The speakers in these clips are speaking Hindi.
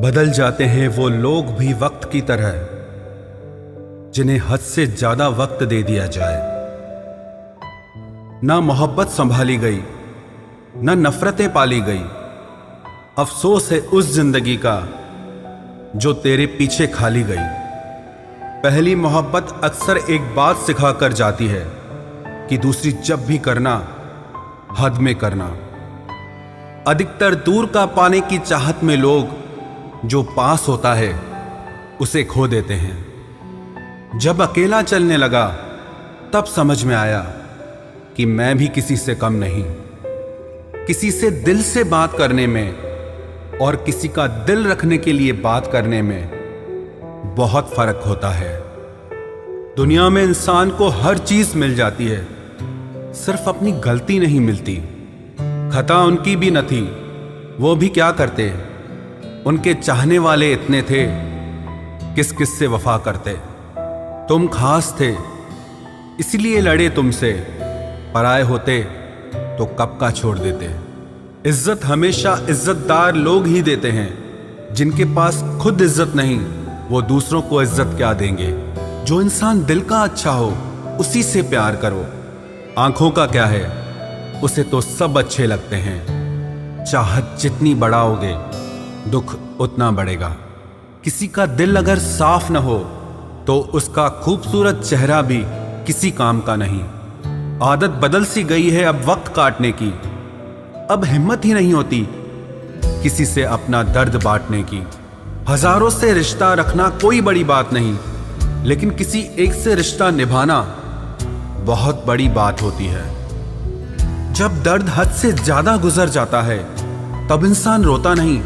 बदल जाते हैं वो लोग भी वक्त की तरह, जिन्हें हद से ज्यादा वक्त दे दिया जाए। ना मोहब्बत संभाली गई, ना नफरतें पाली गई। अफसोस है उस जिंदगी का जो तेरे पीछे खाली गई। पहली मोहब्बत अक्सर एक बात सिखा कर जाती है कि दूसरी जब भी करना, हद में करना। अधिकतर दूर का पाने की चाहत में लोग जो पास होता है उसे खो देते हैं। जब अकेला चलने लगा तब समझ में आया कि मैं भी किसी से कम नहीं। किसी से दिल से बात करने में और किसी का दिल रखने के लिए बात करने में बहुत फर्क होता है। दुनिया में इंसान को हर चीज मिल जाती है, सिर्फ अपनी गलती नहीं मिलती। खता उनकी भी न थी, वो भी क्या करते। उनके चाहने वाले इतने थे, किस किस से वफा करते। तुम खास थे इसलिए लड़े तुमसे, पराए होते तो कब का छोड़ देते। इज्जत हमेशा इज्जतदार लोग ही देते हैं। जिनके पास खुद इज्जत नहीं, वो दूसरों को इज्जत क्या देंगे। जो इंसान दिल का अच्छा हो उसी से प्यार करो। आंखों का क्या है, उसे तो सब अच्छे लगते हैं। चाहत जितनी बढ़ाओगे दुख उतना बढ़ेगा। किसी का दिल अगर साफ न हो तो उसका खूबसूरत चेहरा भी किसी काम का नहीं। आदत बदल सी गई है अब वक्त काटने की। अब हिम्मत ही नहीं होती किसी से अपना दर्द बांटने की। हजारों से रिश्ता रखना कोई बड़ी बात नहीं, लेकिन किसी एक से रिश्ता निभाना बहुत बड़ी बात होती है। जब दर्द हद से ज्यादा गुजर जाता है तब इंसान रोता नहीं,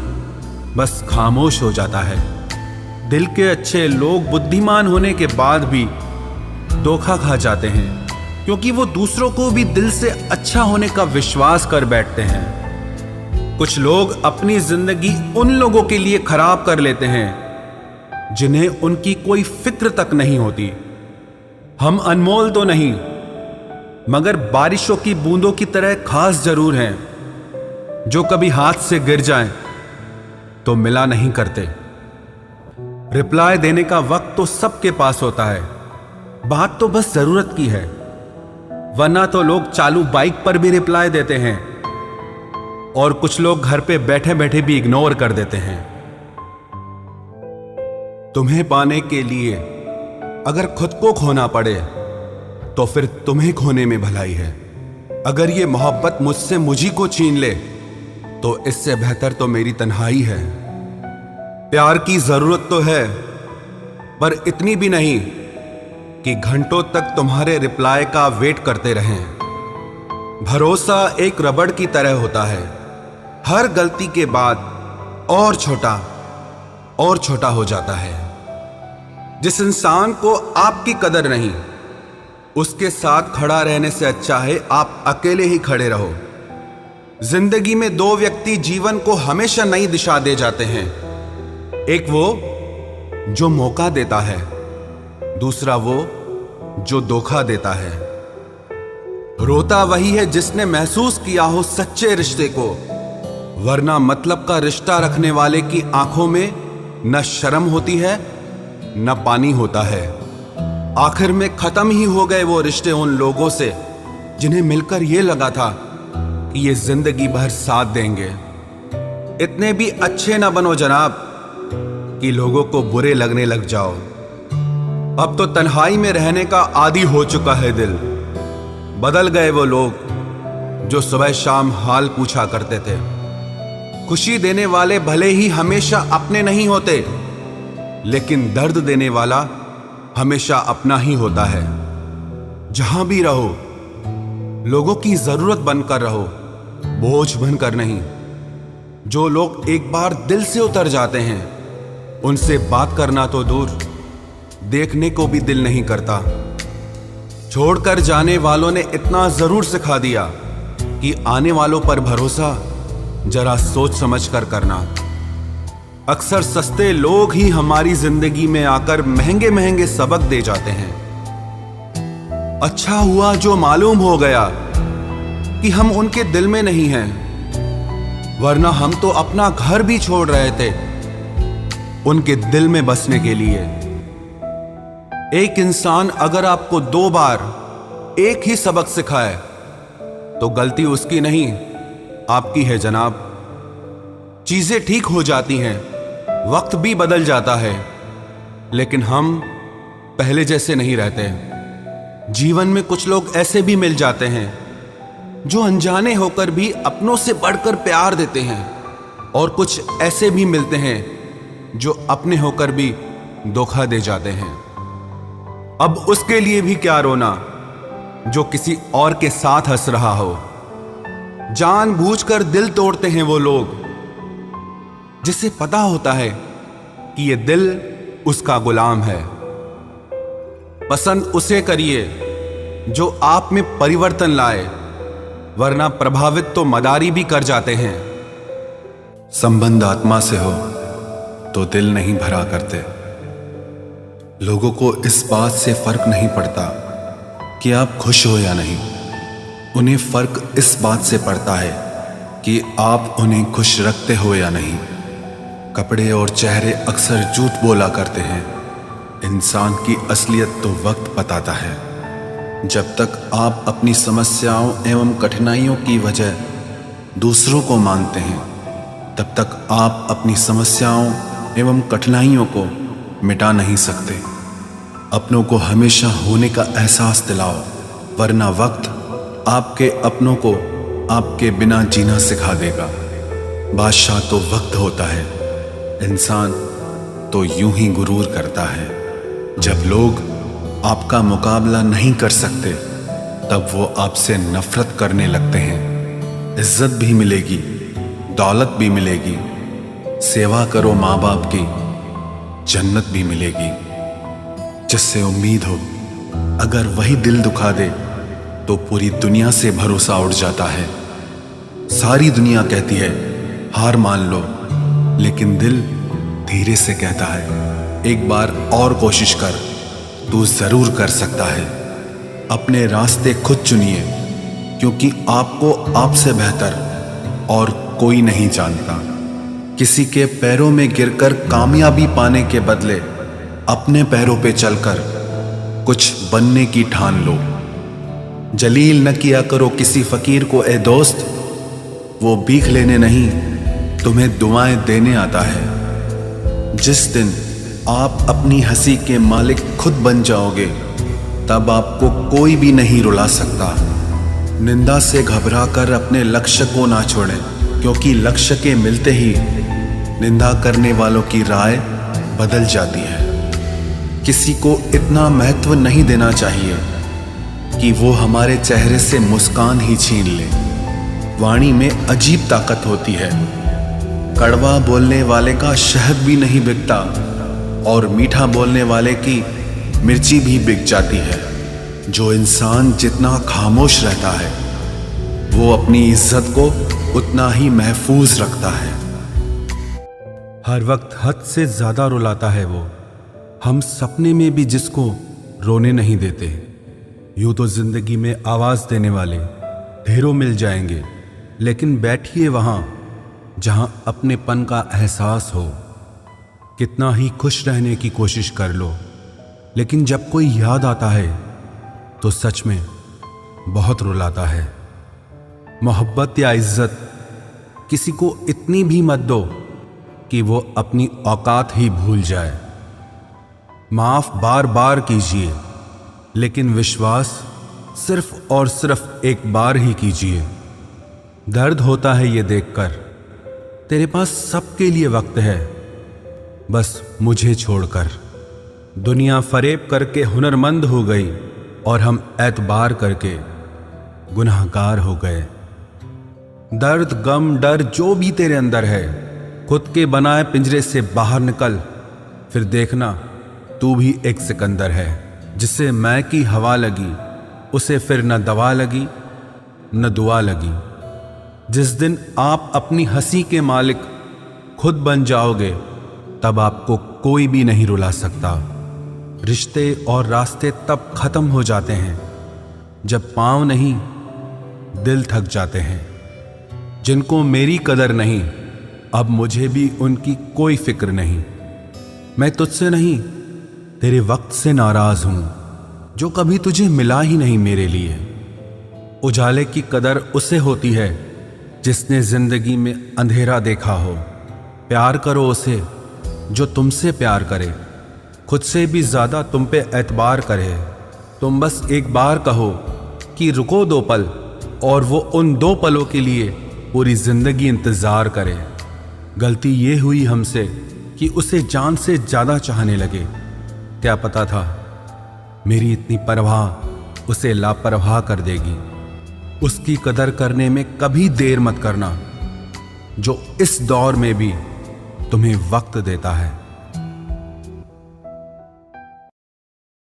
बस खामोश हो जाता है। दिल के अच्छे लोग बुद्धिमान होने के बाद भी धोखा खा जाते हैं, क्योंकि वो दूसरों को भी दिल से अच्छा होने का विश्वास कर बैठते हैं। कुछ लोग अपनी जिंदगी उन लोगों के लिए खराब कर लेते हैं जिन्हें उनकी कोई फिक्र तक नहीं होती। हम अनमोल तो नहीं, मगर बारिशों की बूंदों की तरह खास जरूर हैं, जो कभी हाथ से गिर जाएं तो मिला नहीं करते। रिप्लाई देने का वक्त तो सबके पास होता है, बात तो बस जरूरत की है। वरना तो लोग चालू बाइक पर भी रिप्लाई देते हैं और कुछ लोग घर पे बैठे बैठे भी इग्नोर कर देते हैं। तुम्हें पाने के लिए अगर खुद को खोना पड़े तो फिर तुम्हें खोने में भलाई है। अगर ये मोहब्बत मुझसे मुझी को छीन ले तो इससे बेहतर तो मेरी तन्हाई है। प्यार की जरूरत तो है, पर इतनी भी नहीं कि घंटों तक तुम्हारे रिप्लाई का वेट करते रहें। भरोसा एक रबड़ की तरह होता है, हर गलती के बाद और छोटा हो जाता है। जिस इंसान को आपकी कदर नहीं, उसके साथ खड़ा रहने से अच्छा है आप अकेले ही खड़े रहो। जिंदगी में दो व्यक्ति जीवन को हमेशा नई दिशा दे जाते हैं। एक वो जो मौका देता है, दूसरा वो जो धोखा देता है। रोता वही है जिसने महसूस किया हो सच्चे रिश्ते को, वरना मतलब का रिश्ता रखने वाले की आंखों में न शर्म होती है न पानी होता है। आखिर में खत्म ही हो गए वो रिश्ते उन लोगों से जिन्हें मिलकर ये लगा था कि ये जिंदगी भर साथ देंगे। इतने भी अच्छे ना बनो जनाब कि लोगों को बुरे लगने लग जाओ। अब तो तन्हाई में रहने का आदी हो चुका है दिल। बदल गए वो लोग जो सुबह शाम हाल पूछा करते थे। खुशी देने वाले भले ही हमेशा अपने नहीं होते, लेकिन दर्द देने वाला हमेशा अपना ही होता है। जहां भी रहो लोगों की जरूरत बनकर रहो, बोझ बनकर नहीं। जो लोग एक बार दिल से उतर जाते हैं उनसे बात करना तो दूर, देखने को भी दिल नहीं करता। छोड़कर जाने वालों ने इतना जरूर सिखा दिया कि आने वालों पर भरोसा जरा सोच समझ कर करना। अक्सर सस्ते लोग ही हमारी जिंदगी में आकर महंगे महंगे सबक दे जाते हैं। अच्छा हुआ जो मालूम हो गया कि हम उनके दिल में नहीं हैं, वरना हम तो अपना घर भी छोड़ रहे थे उनके दिल में बसने के लिए। एक इंसान अगर आपको 2 बार एक ही सबक सिखाए तो गलती उसकी नहीं, आपकी है जनाब। चीजें ठीक हो जाती हैं, वक्त भी बदल जाता है, लेकिन हम पहले जैसे नहीं रहते। जीवन में कुछ लोग ऐसे भी मिल जाते हैं जो अनजाने होकर भी अपनों से बढ़कर प्यार देते हैं, और कुछ ऐसे भी मिलते हैं जो अपने होकर भी धोखा दे जाते हैं। अब उसके लिए भी क्या रोना जो किसी और के साथ हंस रहा हो। जानबूझकर दिल तोड़ते हैं वो लोग जिसे पता होता है कि ये दिल उसका गुलाम है। पसंद उसे करिए जो आप में परिवर्तन लाए, वरना प्रभावित तो मदारी भी कर जाते हैं। संबंध आत्मा से हो तो दिल नहीं भरा करते। लोगों को इस बात से फर्क नहीं पड़ता कि आप खुश हो या नहीं, उन्हें फर्क इस बात से पड़ता है कि आप उन्हें खुश रखते हो या नहीं। कपड़े और चेहरे अक्सर झूठ बोला करते हैं, इंसान की असलियत तो वक्त बताता है। जब तक आप अपनी समस्याओं एवं कठिनाइयों की वजह दूसरों को मानते हैं, तब तक आप अपनी समस्याओं एवं कठिनाइयों को मिटा नहीं सकते। अपनों को हमेशा होने का एहसास दिलाओ, वरना वक्त आपके अपनों को आपके बिना जीना सिखा देगा। बादशाह तो वक्त होता है, इंसान तो यूं ही गुरूर करता है। जब लोग आपका मुकाबला नहीं कर सकते, तब वो आपसे नफरत करने लगते हैं। इज्जत भी मिलेगी, दौलत भी मिलेगी, सेवा करो माँ बाप की, जन्नत भी मिलेगी। जिससे उम्मीद हो, अगर वही दिल दुखा दे तो पूरी दुनिया से भरोसा उठ जाता है। सारी दुनिया कहती है हार मान लो, लेकिन दिल धीरे से कहता है एक बार और कोशिश कर, तू जरूर कर सकता है। अपने रास्ते खुद चुनिए, क्योंकि आपको आपसे बेहतर और कोई नहीं जानता। किसी के पैरों में गिरकर कामयाबी पाने के बदले अपने पैरों पे चलकर कुछ बनने की ठान लो। जलील न किया करो किसी फकीर को ए दोस्त, वो भीख लेने नहीं तुम्हें दुआएं देने आता है। जिस दिन आप अपनी हंसी के मालिक खुद बन जाओगे, तब आपको कोई भी नहीं रुला सकता। निंदा से घबराकर अपने लक्ष्य को ना छोड़ें, क्योंकि लक्ष्य के मिलते ही निंदा करने वालों की राय बदल जाती है। किसी को इतना महत्व नहीं देना चाहिए कि वो हमारे चेहरे से मुस्कान ही छीन ले। वाणी में अजीब ताकत होती है। कड़वा बोलने वाले का शहद भी नहीं बिकता, और मीठा बोलने वाले की मिर्ची भी बिक जाती है। जो इंसान जितना खामोश रहता है, वो अपनी इज्जत को उतना ही महफूज रखता है। हर वक्त हद से ज्यादा रुलाता है वो, हम सपने में भी जिसको रोने नहीं देते। यूं तो जिंदगी में आवाज देने वाले ढेरों मिल जाएंगे, लेकिन बैठिए वहां जहां अपनेपन का एहसास हो। कितना ही खुश रहने की कोशिश कर लो, लेकिन जब कोई याद आता है तो सच में बहुत रुलाता है। मोहब्बत या इज्जत किसी को इतनी भी मत दो कि वो अपनी औकात ही भूल जाए। माफ बार बार कीजिए, लेकिन विश्वास सिर्फ और सिर्फ एक बार ही कीजिए। दर्द होता है ये देखकर तेरे पास सबके लिए वक्त है, बस मुझे छोड़कर। दुनिया फरेब करके हुनरमंद हो गई, और हम एतबार करके गुनाहगार हो गए। दर्द गम डर जो भी तेरे अंदर है, खुद के बनाए पिंजरे से बाहर निकल, फिर देखना तू भी एक सिकंदर है। जिसे मैं की हवा लगी, उसे फिर न दवा लगी न दुआ लगी। जिस दिन आप अपनी हंसी के मालिक खुद बन जाओगे, तब आपको कोई भी नहीं रुला सकता। रिश्ते और रास्ते तब खत्म हो जाते हैं जब पांव नहीं दिल थक जाते हैं। जिनको मेरी कदर नहीं, अब मुझे भी उनकी कोई फिक्र नहीं। मैं तुझसे नहीं, तेरे वक्त से नाराज हूं, जो कभी तुझे मिला ही नहीं मेरे लिए। उजाले की कदर उसे होती है जिसने जिंदगी में अंधेरा देखा हो। प्यार करो उसे जो तुमसे प्यार करे, खुद से भी ज्यादा तुम पे एतबार करे। तुम बस एक बार कहो कि रुको 2 पल, और वो उन 2 पलों के लिए पूरी जिंदगी इंतजार करे। गलती ये हुई हमसे कि उसे जान से ज्यादा चाहने लगे। क्या पता था मेरी इतनी परवाह उसे लापरवाह कर देगी। उसकी कदर करने में कभी देर मत करना, जो इस दौर में भी तुम्हें वक्त देता है।